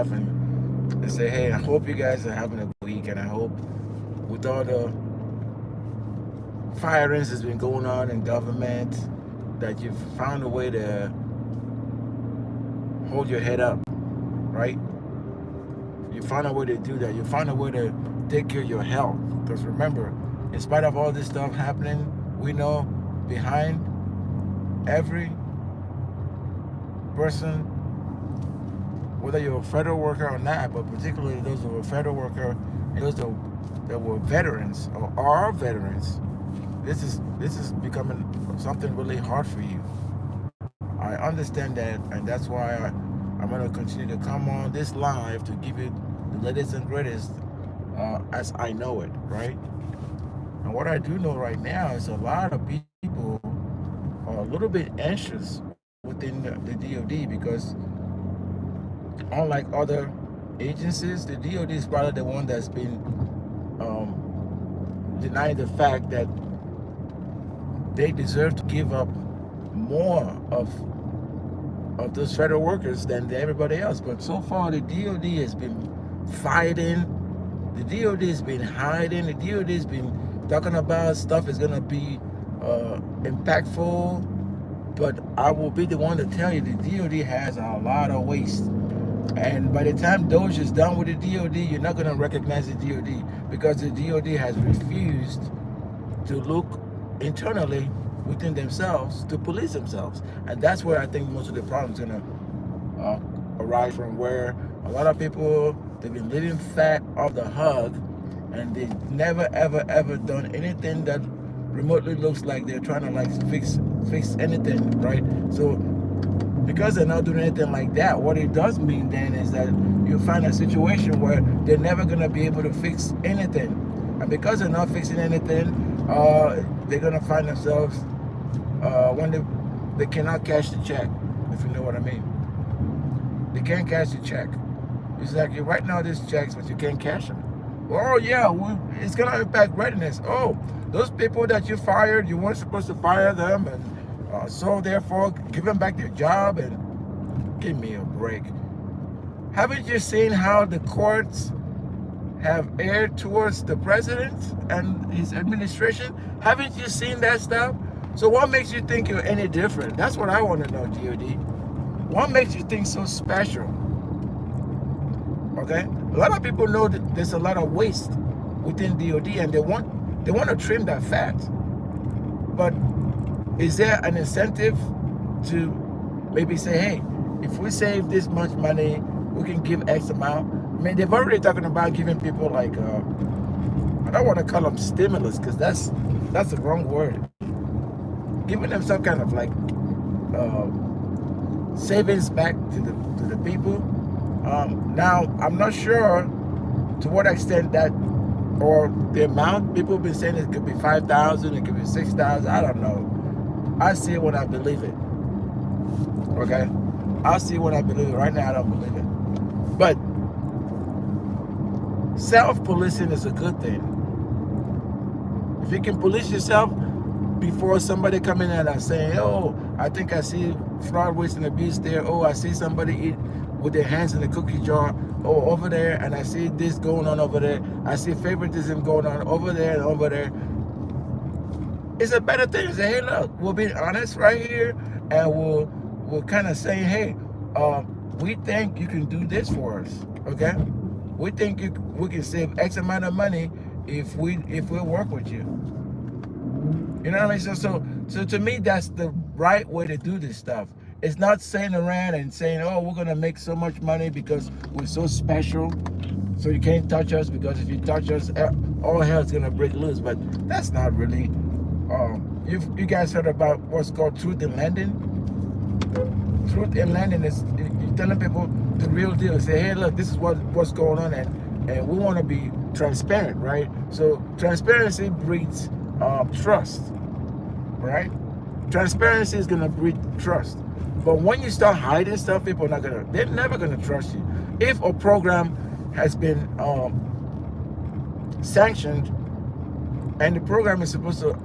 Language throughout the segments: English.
and they say, hey, I hope you guys are having a good week, and I hope with all the firings that's been going on in government that you've found a way to hold your head up, right? You find a way to do that. You find a way to take care of your health. Because remember, in spite of all this stuff happening, we know behind every person, whether you're a federal worker or not, but particularly those who are a federal worker and those that were veterans or are veterans, this is becoming something really hard for you. I understand that, and that's why I'm going to continue to come on this live to give you the latest and greatest as I know it, right? And what I do know right now is a lot of people are a little bit anxious within the DOD because unlike other agencies, the DOD is probably the one that's been denying the fact that they deserve to give up more of those federal workers than everybody else. But so far, the DOD has been fighting. The DOD has been hiding. The DOD has been talking about stuff is going to be impactful. But I will be the one to tell you the DOD has a lot of waste. And by the time Doge is done with the DOD, you're not going to recognize the DOD because the DOD has refused to look internally within themselves to police themselves. And that's where I think most of the problems are going to arise from, where a lot of people, they've been living fat off the hug and they've never ever done anything that remotely looks like they're trying to like fix anything, right? So because they're not doing anything like that, what it does mean then is that you find a situation where they're never going to be able to fix anything. And because they're not fixing anything, they're going to find themselves when they cannot cash the check, if you know what I mean. They can't cash the check. It's like you write now these checks, but you can't cash them. Oh yeah, it's going to impact readiness. Oh, those people that you fired, you weren't supposed to fire them, and so therefore give them back their job. And give me a break. Haven't you seen how the courts have erred towards the president and his administration? Haven't you seen that stuff? So what makes you think you're any different? That's what I want to know, DOD. What makes you think so special? Okay? A lot of people know that there's a lot of waste within DOD and they want to trim that fat. But is there an incentive to maybe say, hey, if we save this much money, we can give X amount? I mean, they've already talking about giving people like, I don't want to call them stimulus because that's the wrong word. Giving them some kind of like savings back to the people. Now, I'm not sure to what extent that, or the amount. People have been saying it could be 5,000, it could be 6,000. I don't know. I see it when I believe it. Okay, I see it when I believe it. Right now, I don't believe it. But self-policing is a good thing. If you can police yourself before somebody come in and saying, oh, I think I see fraud, waste, and abuse there. Oh, I see somebody eat with their hands in the cookie jar. Oh, over there, and I see this going on over there. I see favoritism going on over there and over there. It's a better thing to say, hey, look, we'll be honest right here, and we'll kind of say, hey, we think you can do this for us, okay? We think we can save X amount of money if we work with you. You know what I mean? So to me, that's the right way to do this stuff. It's not saying around and saying, oh, we're gonna make so much money because we're so special, so you can't touch us, because if you touch us, all hell's gonna break loose. But that's not really. You guys heard about what's called truth in lending? Truth in lending is you're telling people the real deal. Say, hey, look, this is what's going on, and we want to be transparent, right? So transparency breeds trust, right? Transparency is gonna breed trust. But when you start hiding stuff, people are they're never gonna trust you. If a program has been sanctioned and the program is supposed to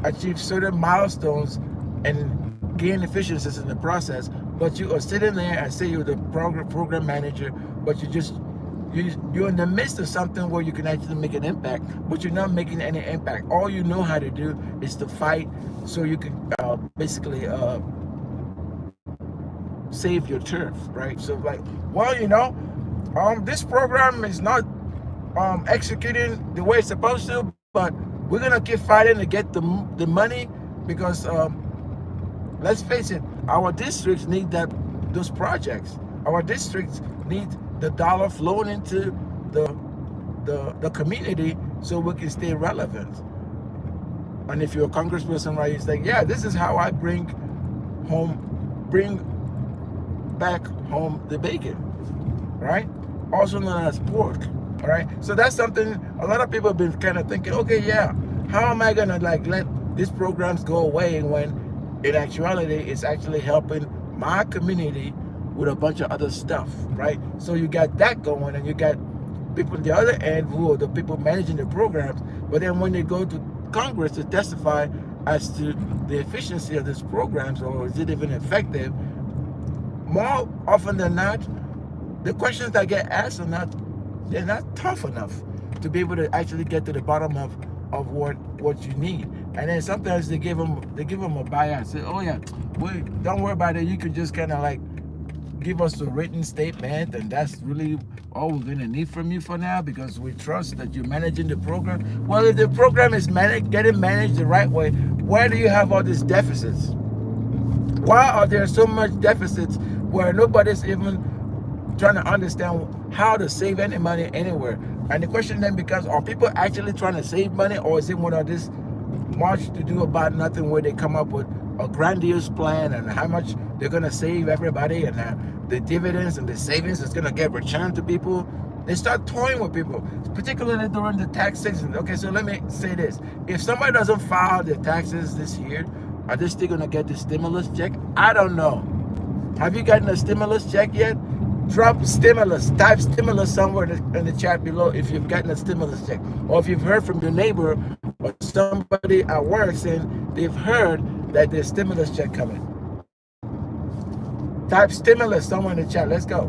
achieve certain milestones and gain efficiencies in the process, but you are sitting there and say you're the program manager but you're in the midst of something where you can actually make an impact, but you're not making any impact. All you know how to do is to fight, so you can basically save your turf, right? So like, well, this program is not executing the way it's supposed to, but we're gonna keep fighting to get the money, because let's face it, our districts need those projects. Our districts need the dollar flowing into the community, so we can stay relevant. And if you're a congressperson, right, it's like, yeah, this is how I bring back home the bacon, right? Also known as pork. All right, so that's something a lot of people have been kind of thinking, okay, yeah, how am I gonna like let these programs go away when in actuality it's actually helping my community with a bunch of other stuff, right? So you got that going, and you got people on the other end who are the people managing the programs, but then when they go to Congress to testify as to the efficiency of these programs, or is it even effective, more often than not, the questions that get asked they're not tough enough to be able to actually get to the bottom of what you need. And then sometimes they give them a bias. Say, oh yeah, don't worry about it. You can just kind of like give us a written statement, and that's really all we're gonna need from you for now, because we trust that you're managing the program. Well, if the program is getting managed the right way, why do you have all these deficits? Why are there so much deficits where nobody's even trying to understand how to save any money anywhere? And the question then becomes, are people actually trying to save money, or is it one of this march to do about nothing where they come up with a grandiose plan and how much they're going to save everybody, and the dividends and the savings is going to get returned to people? They start toying with people, particularly during the tax season. Okay, so let me say this. If somebody doesn't file their taxes this year, are they still going to get the stimulus check? I don't know. Have you gotten a stimulus check yet? Drop stimulus, type stimulus somewhere in the chat below if you've gotten a stimulus check, or if you've heard from your neighbor or somebody at work saying they've heard that there's stimulus check coming. Type stimulus somewhere in the chat. Let's go.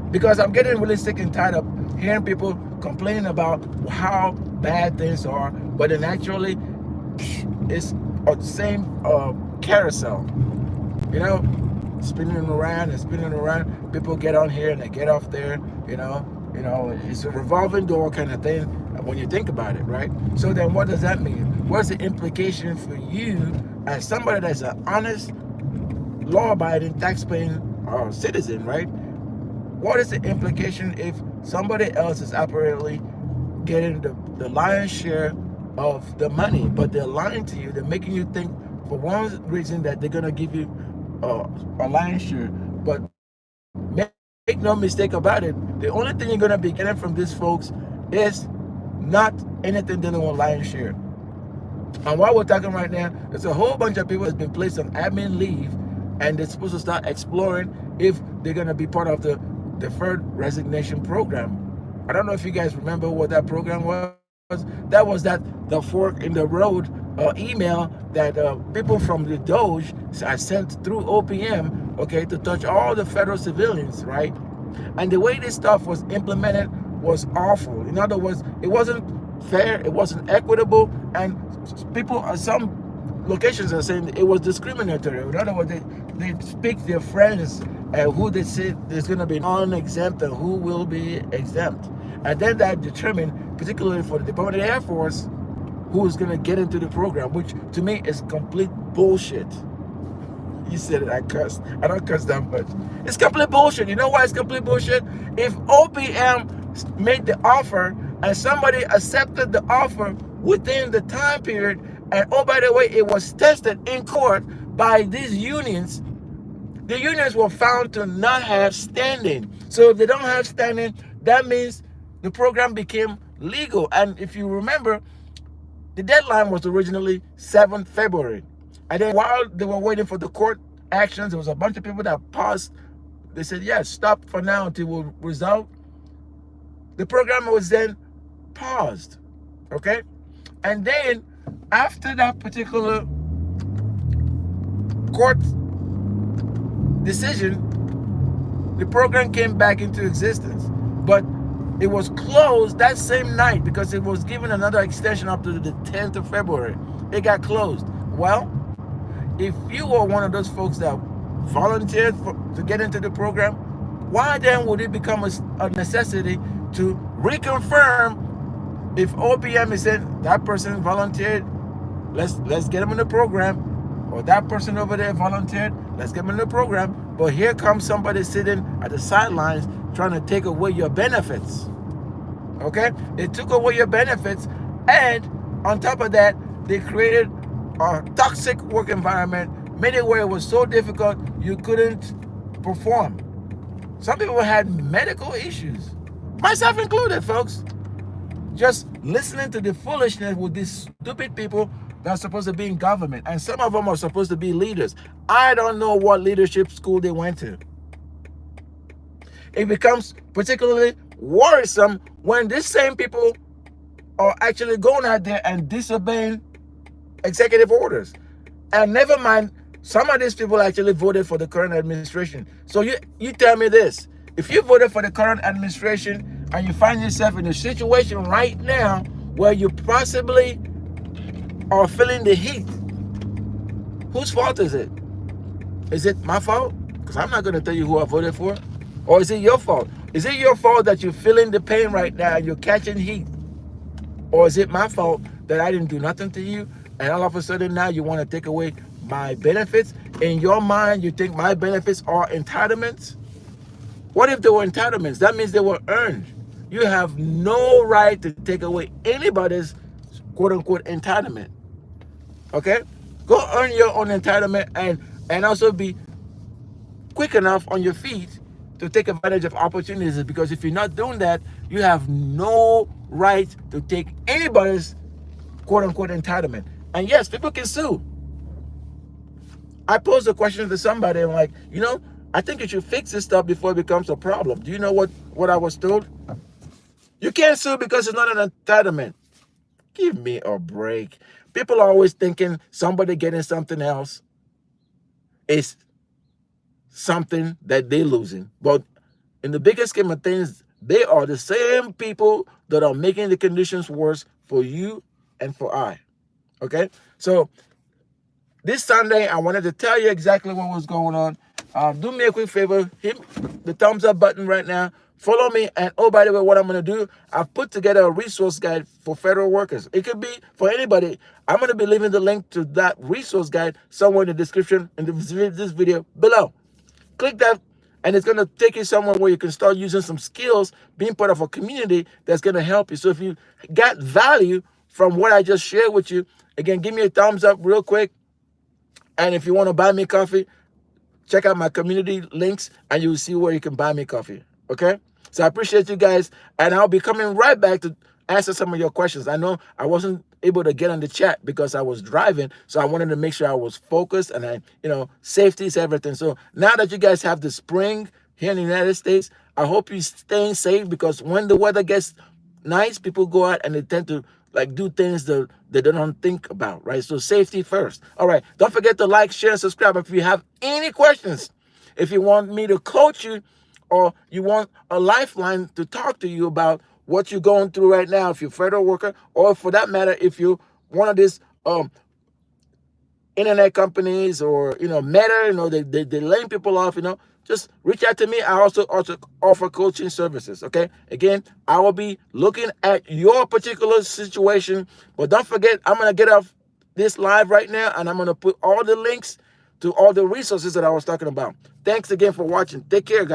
Because I'm getting really sick and tired of hearing people complaining about how bad things are, but then actually it's the same carousel, spinning around and spinning around. People get on here and they get off there, it's a revolving door kind of thing when you think about it, right? So then what does that mean? What's the implication for you as somebody that's an honest, law-abiding, tax-paying citizen, right? What is the implication if somebody else is apparently getting the lion's share of the money, but they're lying to you? They're making you think for one reason that they're going to give you a lion's share, but make no mistake about it, the only thing you're going to be getting from these folks is not anything dealing with lion's share. And while we're talking right now, there's a whole bunch of people that's been placed on admin leave, and they're supposed to start exploring if they're going to be part of the Deferred Resignation program. I don't know if you guys remember what that program was. That was the fork in the road email that people from the Doge sent through OPM, okay, to touch all the federal civilians, right? And the way this stuff was implemented was awful. In other words, it wasn't fair, it wasn't equitable, and people at some locations are saying it was discriminatory. In other words, they pick their friends and who they say is going to be non-exempt and who will be exempt. And then that determined, particularly for the Department of the Air Force, who is going to get into the program, which to me is complete bullshit. You said it, I cussed. I don't cuss that much. It's complete bullshit. You know why it's complete bullshit? If OPM made the offer and somebody accepted the offer within the time period, and oh, by the way, it was tested in court by these unions, the unions were found to not have standing. So if they don't have standing, that means the program became legal. And if you remember, the deadline was originally 7th February. And then while they were waiting for the court actions, there was a bunch of people that paused. They said, yes, stop for now until we resolve. The program was then paused, okay? And then after that particular court decision, The program came back into existence, but it was closed that same night because it was given another extension up to the 10th of February. It got closed. Well, if you were one of those folks that volunteered to get into the program, why then would it become a necessity to reconfirm if OPM is saying that person volunteered, let's get them in the program, or that person over there volunteered, let's get them in the program, but here comes somebody sitting at the sidelines trying to take away your benefits. Okay? They took away your benefits, and on top of that, they created a toxic work environment, made it where it was so difficult you couldn't perform. Some people had medical issues, myself included, folks. Just listening to the foolishness with these stupid people that are supposed to be in government, and some of them are supposed to be leaders. I don't know what leadership school they went to. It becomes particularly worrisome when these same people are actually going out there and disobeying executive orders. And never mind, some of these people actually voted for the current administration. So you tell me this. If you voted for the current administration and you find yourself in a situation right now where you possibly are feeling the heat, whose fault is it? Is it my fault? Because I'm not going to tell you who I voted for. Or is it your fault? Is it your fault that you're feeling the pain right now and you're catching heat? Or is it my fault that I didn't do nothing to you and all of a sudden now you want to take away my benefits? In your mind, you think my benefits are entitlements? What if they were entitlements? That means they were earned. You have no right to take away anybody's quote-unquote entitlement. Okay? Go earn your own entitlement and also be quick enough on your feet to take advantage of opportunities, because if you're not doing that, you have no right to take anybody's quote-unquote entitlement. And yes, people can sue. I posed a question to somebody, and like, I think you should fix this stuff before it becomes a problem. Do you know what I was told? You can't sue because it's not an entitlement. Give me a break. People are always thinking somebody getting something else is something that they're losing. But in the bigger scheme of things, they are the same people that are making the conditions worse for you and for I. Okay? So this Sunday, I wanted to tell you exactly what was going on. Do me a quick favor, hit the thumbs up button right now. Follow me. And oh, by the way, what I'm going to do, I've put together a resource guide for federal workers. It could be for anybody. I'm going to be leaving the link to that resource guide somewhere in the description in this video below. Click that, and it's going to take you somewhere where you can start using some skills, being part of a community that's going to help you. So if you got value from what I just shared with you, again, give me a thumbs up real quick. And if you want to buy me coffee, check out my community links, and you'll see where you can buy me coffee. Okay? So I appreciate you guys, and I'll be coming right back to answer some of your questions. I know I wasn't able to get on the chat because I was driving, so I wanted to make sure I was focused, and safety is everything. So now that you guys have the spring here in the United States, I hope you're staying safe, because when the weather gets nice, people go out and they tend to do things that they don't think about, right? So safety first. All right, don't forget to like, share, and subscribe. If you have any questions, if you want me to coach you, or you want a lifeline to talk to you about what you're going through right now, if you're a federal worker, or for that matter, if you're one of these internet companies or, Meta, they laying people off, just reach out to me. I also offer coaching services, okay? Again, I will be looking at your particular situation, but don't forget, I'm going to get off this live right now, and I'm going to put all the links to all the resources that I was talking about. Thanks again for watching. Take care, guys.